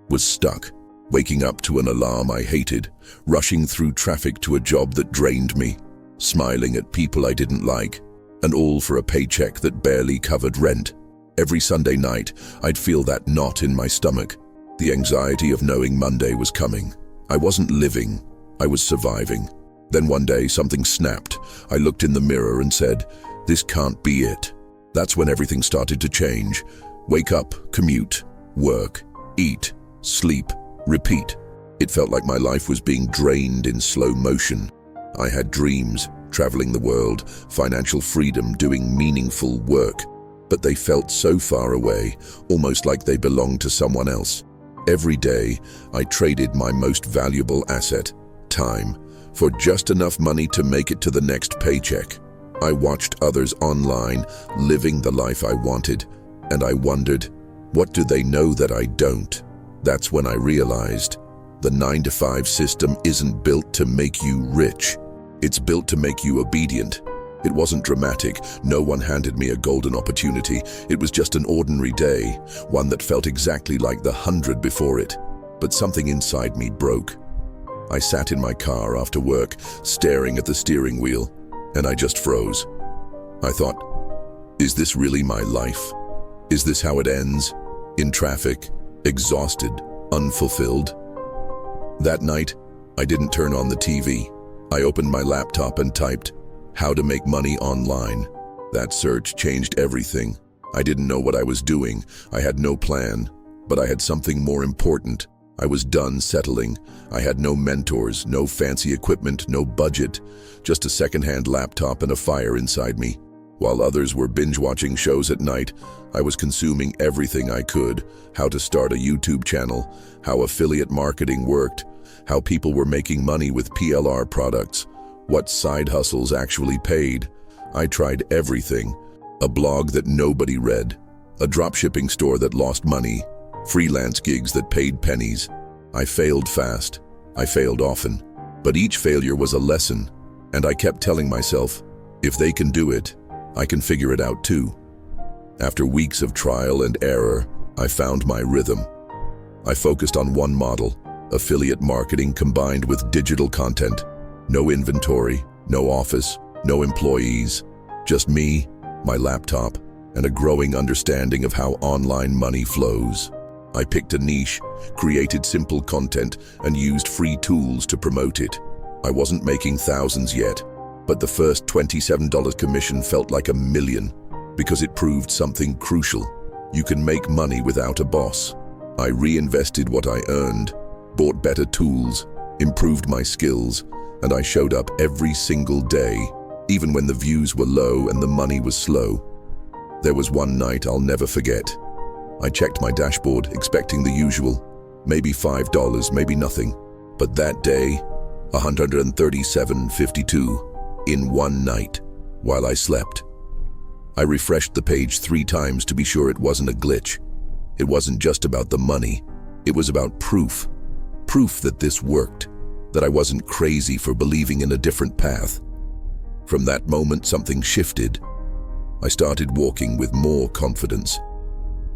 was stuck, waking up to an alarm I hated, rushing through traffic to a job that drained me, smiling at people I didn't like, and all for a paycheck that barely covered rent. Every Sunday night, I'd feel that knot in my stomach, the anxiety of knowing Monday was coming. I wasn't living, I was surviving. Then one day, something snapped. I looked in the mirror and said, "This can't be it." That's when everything started to change. Wake up, commute, work, eat, sleep, repeat. It felt like my life was being drained in slow motion. I had dreams, traveling the world, financial freedom, doing meaningful work, but they felt so far away, almost like they belonged to someone else. Every day, I traded my most valuable asset, time, for just enough money to make it to the next paycheck. I watched others online, living the life I wanted, and I wondered, what do they know that I don't? That's when I realized, the 9-to-5 system isn't built to make you rich. It's built to make you obedient. It wasn't dramatic. No one handed me a golden opportunity. It was just an ordinary day, one that felt exactly like the 100 before it. But something inside me broke. I sat in my car after work, staring at the steering wheel, and I just froze. I thought, is this really my life? Is this how it ends? In traffic, exhausted, unfulfilled? That night, I didn't turn on the TV. I opened my laptop and typed, "How to make money online." That search changed everything. I didn't know what I was doing. I had no plan, but I had something more important. I was done settling. I had no mentors, no fancy equipment, no budget, just a second-hand laptop and a fire inside me. While others were binge-watching shows at night, I was consuming everything I could: how to start a YouTube channel, how affiliate marketing worked, how people were making money with PLR products, what side hustles actually paid. I tried everything. A blog that nobody read, a dropshipping store that lost money, freelance gigs that paid pennies. I failed fast. I failed often. But each failure was a lesson, and I kept telling myself, if they can do it, I can figure it out too. After weeks of trial and error, I found my rhythm. I focused on one model: affiliate marketing combined with digital content. No inventory, no office, no employees, just me, my laptop, and a growing understanding of how online money flows. I picked a niche, created simple content, and used free tools to promote it. I wasn't making thousands yet, but the first $27 commission felt like $1 million, because it proved something crucial. You can make money without a boss. I reinvested what I earned, bought better tools, improved my skills, and I showed up every single day, even when the views were low and the money was slow. There was one night I'll never forget. I checked my dashboard, expecting the usual, maybe $5, maybe nothing. But that day, $137.52 in one night, while I slept. I refreshed the page 3 times to be sure it wasn't a glitch. It wasn't just about the money. It was about proof. Proof that this worked, that I wasn't crazy for believing in a different path. From that moment, something shifted. I started walking with more confidence.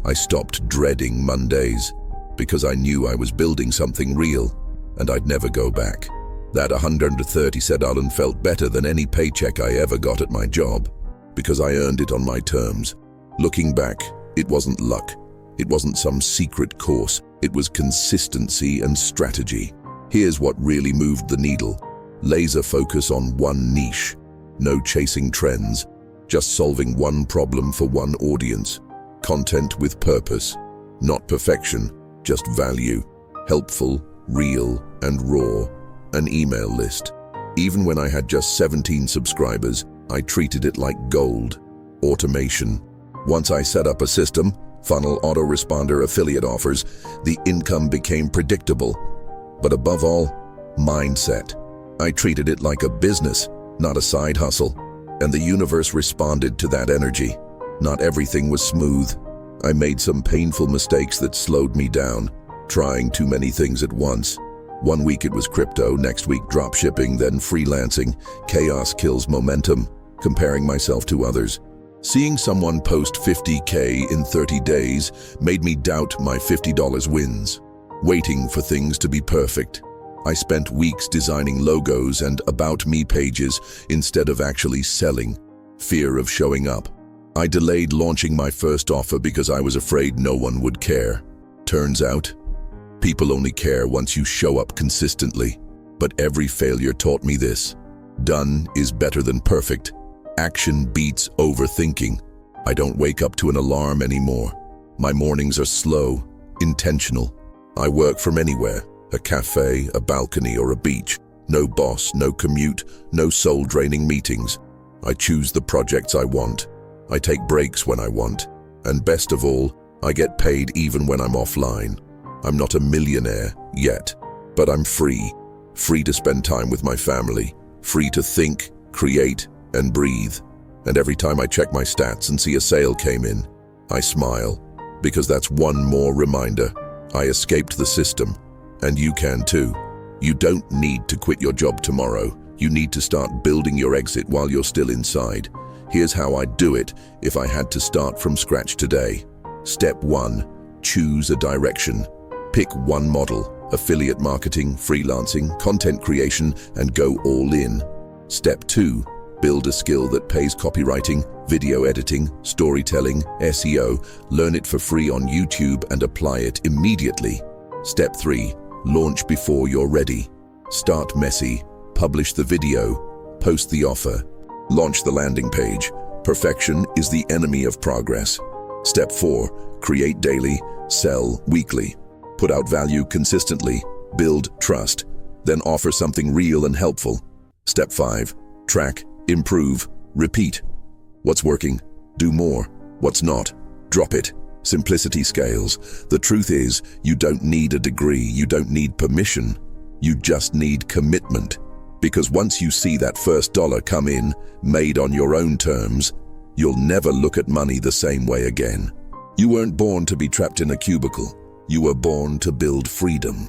I stopped dreading Mondays because I knew I was building something real and I'd never go back. That $137 felt better than any paycheck I ever got at my job because I earned it on my terms. Looking back, it wasn't luck. It wasn't some secret course. It was consistency and strategy. Here's what really moved the needle. Laser focus on one niche. No chasing trends, just solving one problem for one audience. Content with purpose, not perfection, just value. Helpful, real, and raw. An email list. Even when I had just 17 subscribers, I treated it like gold. Automation. Once I set up a system, funnel, autoresponder, affiliate offers, the income became predictable. But above all, mindset. I treated it like a business, not a side hustle, and the universe responded to that energy. Not everything was smooth. I made some painful mistakes that slowed me down, trying too many things at once. One week it was crypto, next week dropshipping, then freelancing. Chaos kills momentum, comparing myself to others. Seeing someone post $50K in 30 days made me doubt my $50 wins. waiting for things to be perfect. I spent weeks designing logos and about me pages instead of actually selling. Fear of showing up. I delayed launching my first offer because I was afraid no one would care. Turns out, people only care once you show up consistently. But every failure taught me this. Done is better than perfect. Action beats overthinking. I don't wake up to an alarm anymore. My mornings are slow, intentional. I work from anywhere, a cafe, a balcony, or a beach. No boss, no commute, no soul-draining meetings. I choose the projects I want. I take breaks when I want. And best of all, I get paid even when I'm offline. I'm not a millionaire yet, but I'm free. Free to spend time with my family. Free to think, create, and breathe. And every time I check my stats and see a sale came in, I smile, because that's one more reminder. I escaped the system, and you can too. You don't need to quit your job tomorrow. You need to start building your exit while you're still inside. Here's how I'd do it if I had to start from scratch today. Step 1, choose a direction. Pick one model, affiliate marketing, freelancing, content creation, and go all in. Step 2, build a skill that pays copywriting, video editing, storytelling, SEO. Learn it for free on YouTube and apply it immediately. Step 3, launch before you're ready. Start messy, publish the video, post the offer, launch the landing page. Perfection is the enemy of progress. Step 4, create daily, sell weekly. Put out value consistently, build trust, then offer something real and helpful. Step 5, track, improve, repeat. What's working? Do more. What's not? Drop it. Simplicity scales. The truth is, you don't need a degree, you don't need permission. You just need commitment. Because once you see that first dollar come in, made on your own terms, you'll never look at money the same way again. You weren't born to be trapped in a cubicle. You were born to build freedom.